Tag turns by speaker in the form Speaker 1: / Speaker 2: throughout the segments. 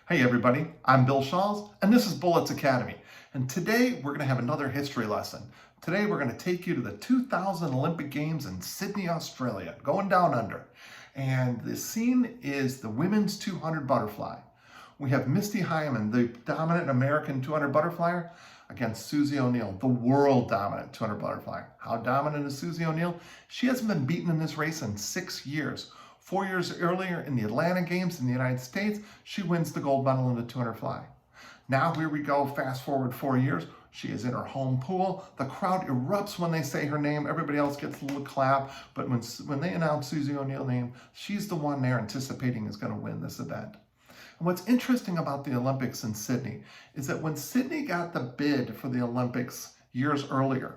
Speaker 1: Hey everybody, I'm Bill Shawls, and this is Bullets Academy. And today we're going to have another history lesson. Today we're going to take you to the 2000 Olympic Games in Sydney, Australia, going down under. And the scene is the women's 200 butterfly. We have Misty Hyman, the dominant American 200 butterflyer, against Suzie O'Neill, the world dominant 200 butterfly. How dominant is Suzie O'Neill? She hasn't been beaten in this race in 6 years. 4 years earlier in the Atlanta Games in the United States, she wins the gold medal in the 200 fly. Now here we go, fast forward 4 years. She is in her home pool. The crowd erupts when they say her name. Everybody else gets a little clap. But when they announce Suzie O'Neill's name, she's the one they're anticipating is going to win this event. And what's interesting about the Olympics in Sydney is that when Sydney got the bid for the Olympics years earlier,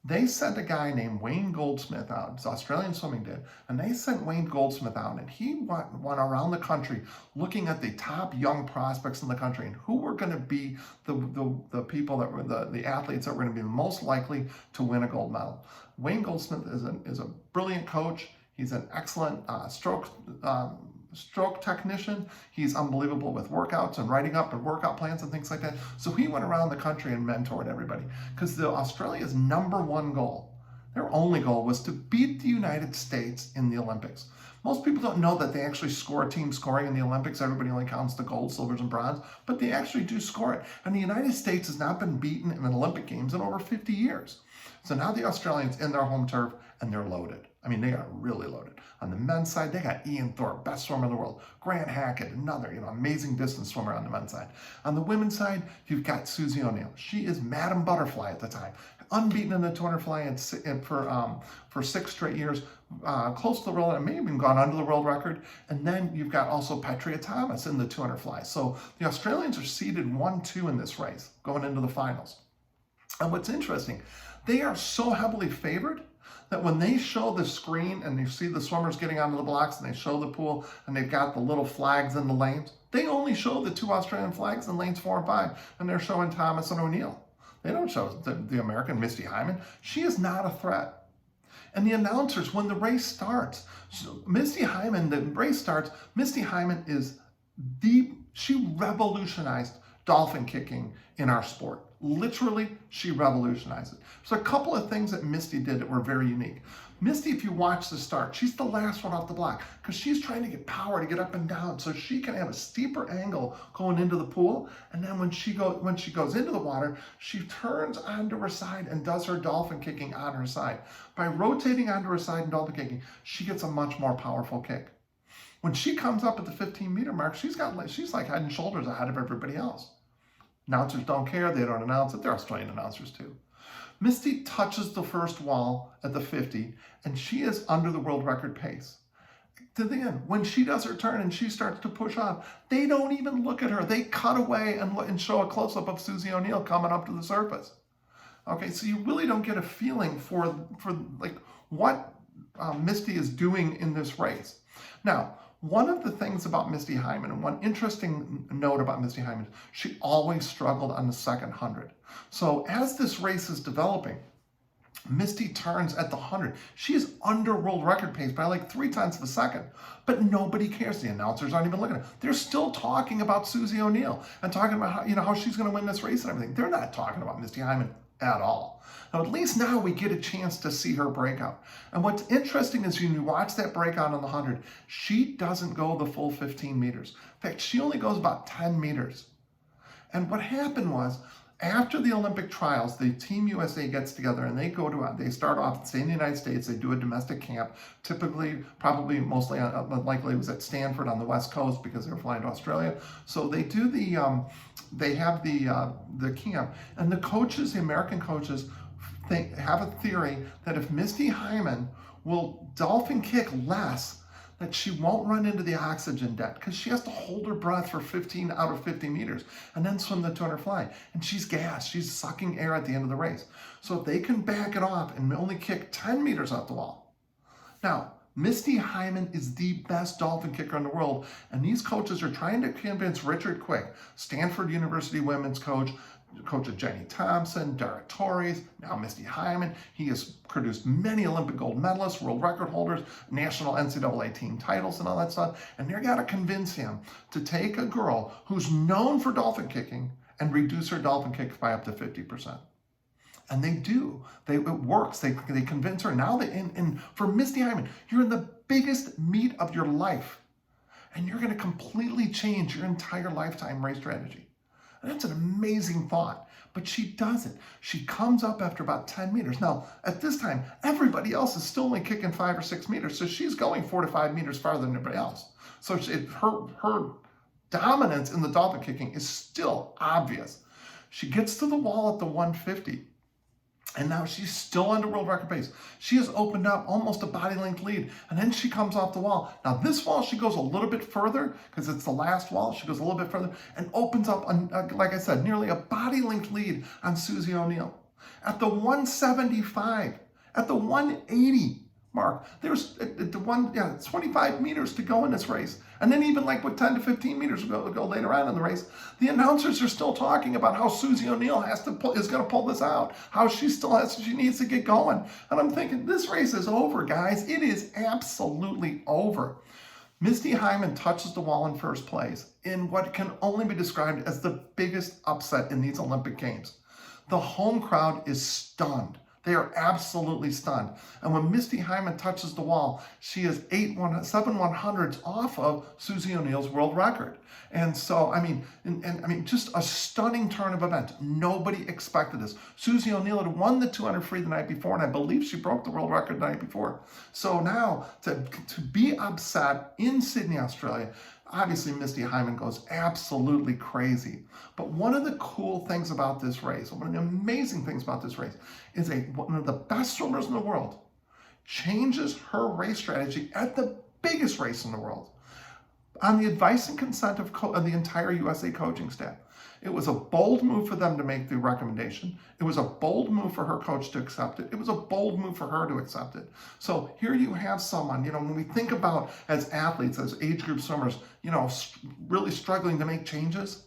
Speaker 1: they sent a guy named Wayne Goldsmith out. It's Australian swimming did. And they sent Wayne Goldsmith out, and he went around the country looking at the top young prospects in the country and who were going to be the people that were the athletes that were going to be the most likely to win a gold medal. Wayne Goldsmith is a brilliant coach. He's an excellent stroke technician. He's unbelievable with workouts and writing up and workout plans and things like that. So he went around the country and mentored everybody because Australia's #1 goal, their only goal, was to beat the United States in the Olympics. Most people don't know that they actually score team scoring in the Olympics. Everybody only counts the gold, silvers, and bronze, but they actually do score it. And the United States has not been beaten in an Olympic Games in over 50 years. So now the Australians in their home turf, and they're loaded. I mean, they are really loaded. On the men's side, they got Ian Thorpe, best swimmer in the world. Grant Hackett, another amazing distance swimmer on the men's side. On the women's side, you've got Suzie O'Neill. She is Madam Butterfly at the time, unbeaten in the 200 fly for 6 straight years, close to the world, and may have even gone under the world record. And then you've got also Petria Thomas in the 200 fly. So the Australians are seeded 1-2 in this race, going into the finals. And what's interesting, they are so heavily favored that when they show the screen and you see the swimmers getting onto the blocks and they show the pool and they've got the little flags in the lanes, they only show the 2 Australian flags in lanes 4 and 5, and they're showing Thomas and O'Neill. They don't show the American Misty Hyman. She is not a threat. And the announcers, when the race starts, Misty Hyman is she revolutionized dolphin kicking in our sport. Literally, she revolutionized it. So a couple of things that Misty did that were very unique. Misty, if you watch the start, she's the last one off the block because she's trying to get power to get up and down so she can have a steeper angle going into the pool. And then when she goes into the water, she turns onto her side and does her dolphin kicking on her side. By rotating onto her side and dolphin kicking, she gets a much more powerful kick. When she comes up at the 15-meter mark, she's like head and shoulders ahead of everybody else. Announcers don't care. They don't announce it. They're Australian announcers too. Misty touches the first wall at the 50, and she is under the world record pace. To the end, when she does her turn and she starts to push off, they don't even look at her. They cut away and show a close-up of Suzie O'Neill coming up to the surface. Okay, so you really don't get a feeling for like what Misty is doing in this race. Now, one of the things about Misty Hyman, and one interesting note about Misty Hyman, she always struggled on the second 100. So as this race is developing, Misty turns at the 100. She is under world record pace by like 0.3 of a second, but nobody cares. The announcers aren't even looking at it. They're still talking about Suzie O'Neill and talking about how she's going to win this race and everything. They're not talking about Misty Hyman at all. Now, at least now we get a chance to see her breakout. And what's interesting is when you watch that breakout on the 100, she doesn't go the full 15 meters. In fact, she only goes about 10 meters. And what happened was, after the Olympic trials, the Team USA gets together and they start off, stay in the United States, they do a domestic camp, typically, probably mostly, likely it was at Stanford on the West Coast because they were flying to Australia. So they do they have the camp, and the coaches, the American coaches, have a theory that if Misty Hyman will dolphin kick less, that she won't run into the oxygen debt because she has to hold her breath for 15 out of 50 meters and then swim the 200 fly. And she's gassed. She's sucking air at the end of the race. So if they can back it off and only kick 10 meters off the wall. Now, Misty Hyman is the best dolphin kicker in the world, and these coaches are trying to convince Richard Quick, Stanford University women's coach, coach of Jenny Thompson, Dara Torres, now Misty Hyman. He has produced many Olympic gold medalists, world record holders, national NCAA team titles and all that stuff. And they're got to convince him to take a girl who's known for dolphin kicking and reduce her dolphin kicks by up to 50%. And they do. It works. They convince her. Now, and for Misty Hyman, you're in the biggest meet of your life. And you're going to completely change your entire lifetime race strategy. And that's an amazing thought. But she does it. She comes up after about 10 meters. Now, at this time, everybody else is still only kicking 5 or 6 meters. So she's going 4 to 5 meters farther than everybody else. So her dominance in the dolphin kicking is still obvious. She gets to the wall at the 150. And now she's still under world record pace. She has opened up almost a body length lead. And then she comes off the wall. Now this wall, she goes a little bit further because it's the last wall. She goes a little bit further and opens up, like I said, nearly a body length lead on Suzie O'Neill. At the 175, at the 180 mark, there's 25 meters to go in this race. And then even like with 10 to 15 meters to go later on in the race, the announcers are still talking about how Suzie O'Neill is going to pull this out, how she needs to get going. And I'm thinking, this race is over, guys. It is absolutely over. Misty Hyman touches the wall in first place in what can only be described as the biggest upset in these Olympic Games. The home crowd is stunned. They are absolutely stunned. And when Misty Hyman touches the wall, she is 7 100ths off of Suzie O'Neill's world record. And so, I mean, just a stunning turn of events. Nobody expected this. Suzie O'Neill had won the 200 free the night before, and I believe she broke the world record the night before. So now, to be upset in Sydney, Australia, obviously Misty Hyman goes absolutely crazy. But one of the cool things about this race, one of the amazing things about this race, is one of the best swimmers in the world changes her race strategy at the biggest race in the world on the advice and consent of the entire USA coaching staff. It was a bold move for them to make the recommendation. It was a bold move for her coach to accept it. It was a bold move for her to accept it. So here you have someone, when we think about as athletes, as age group swimmers, really struggling to make changes,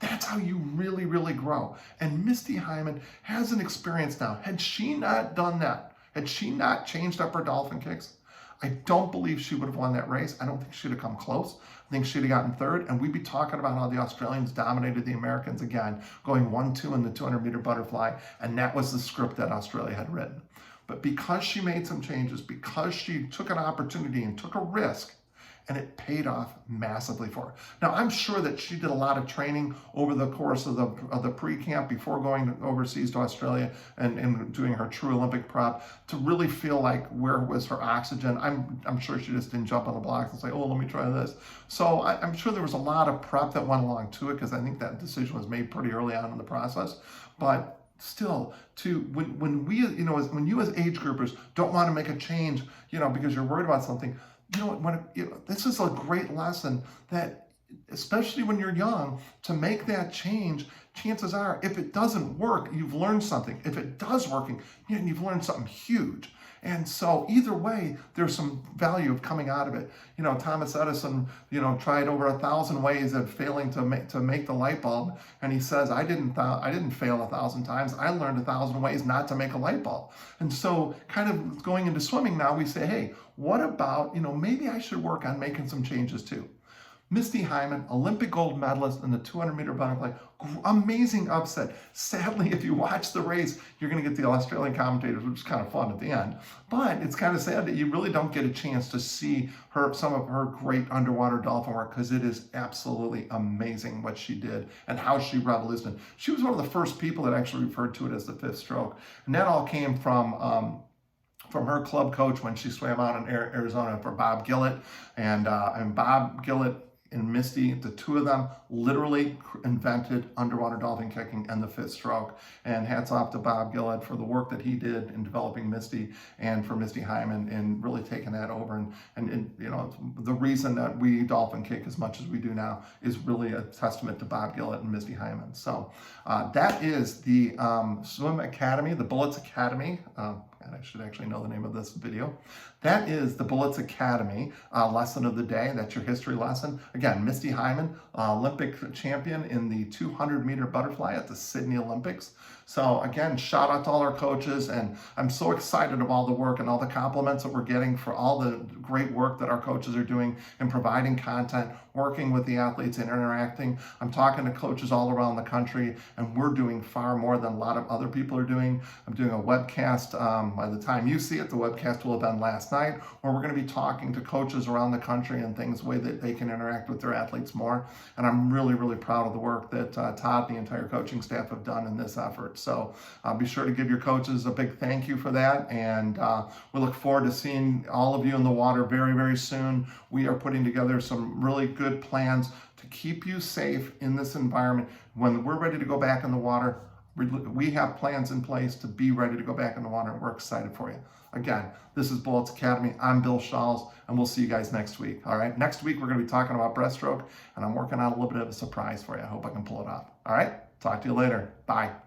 Speaker 1: that's how you really, really grow. And Misty Hyman has an experience now. Had she not done that, had she not changed up her dolphin kicks, I don't believe she would have won that race. I don't think she'd have come close. I think she'd have gotten third, and we'd be talking about how the Australians dominated the Americans again, going 1-2 in the 200-meter butterfly, and that was the script that Australia had written. But because she made some changes, because she took an opportunity and took a risk, and it paid off massively for her. Now, I'm sure that she did a lot of training over the course of the pre-camp before going overseas to Australia and doing her true Olympic prep to really feel like where was her oxygen. I'm sure she just didn't jump on the blocks and say, oh, let me try this. So I'm sure there was a lot of prep that went along to it because I think that decision was made pretty early on in the process. But still, when you as age groupers don't want to make a change, because you're worried about something, this is a great lesson that, especially when you're young, to make that change, chances are, if it doesn't work, you've learned something. If it does working, you've learned something huge. And so either way, there's some value of coming out of it. Thomas Edison, tried over 1,000 ways of failing to make the light bulb. And he says, I didn't fail 1,000 times. I learned 1,000 ways not to make a light bulb. And so kind of going into swimming now, we say, hey, what about, maybe I should work on making some changes too. Misty Hyman, Olympic gold medalist in the 200-meter butterfly, amazing upset. Sadly, if you watch the race, you're going to get the Australian commentators, which is kind of fun at the end. But it's kind of sad that you really don't get a chance to see some of her great underwater dolphin work, because it is absolutely amazing what she did and how she revolutionized. She was one of the first people that actually referred to it as the fifth stroke. And that all came from her club coach when she swam out in Arizona for Bob Gillett. And Bob Gillett and Misty, the two of them literally invented underwater dolphin kicking and the fifth stroke. And hats off to Bob Gillett for the work that he did in developing Misty, and for Misty Hyman in really taking that over. And the reason that we dolphin kick as much as we do now is really a testament to Bob Gillett and Misty Hyman. So that is the Swim Academy, the Bullets Academy. and I should actually know the name of this video. That is the Bullets Academy lesson of the day. That's your history lesson. Again, Misty Hyman, Olympic champion in the 200-meter butterfly at the Sydney Olympics. So again, shout out to all our coaches, and I'm so excited of all the work and all the compliments that we're getting for all the great work that our coaches are doing in providing content, working with the athletes and interacting. I'm talking to coaches all around the country, and we're doing far more than a lot of other people are doing. I'm doing a webcast. By the time you see it, the webcast will have been last night, where we're going to be talking to coaches around the country and things, way that they can interact with their athletes more. And I'm really, really proud of the work that Todd and the entire coaching staff have done in this effort. So be sure to give your coaches a big thank you for that. And we look forward to seeing all of you in the water very, very soon. We are putting together some really good plans to keep you safe in this environment. When we're ready to go back in the water, we have plans in place to be ready to go back in the water, and we're excited for you. Again, this is Bullets Academy. I'm Bill Shawls, and we'll see you guys next week. All right, next week we're going to be talking about breaststroke, and I'm working on a little bit of a surprise for you. I hope I can pull it off. All right, talk to you later. Bye.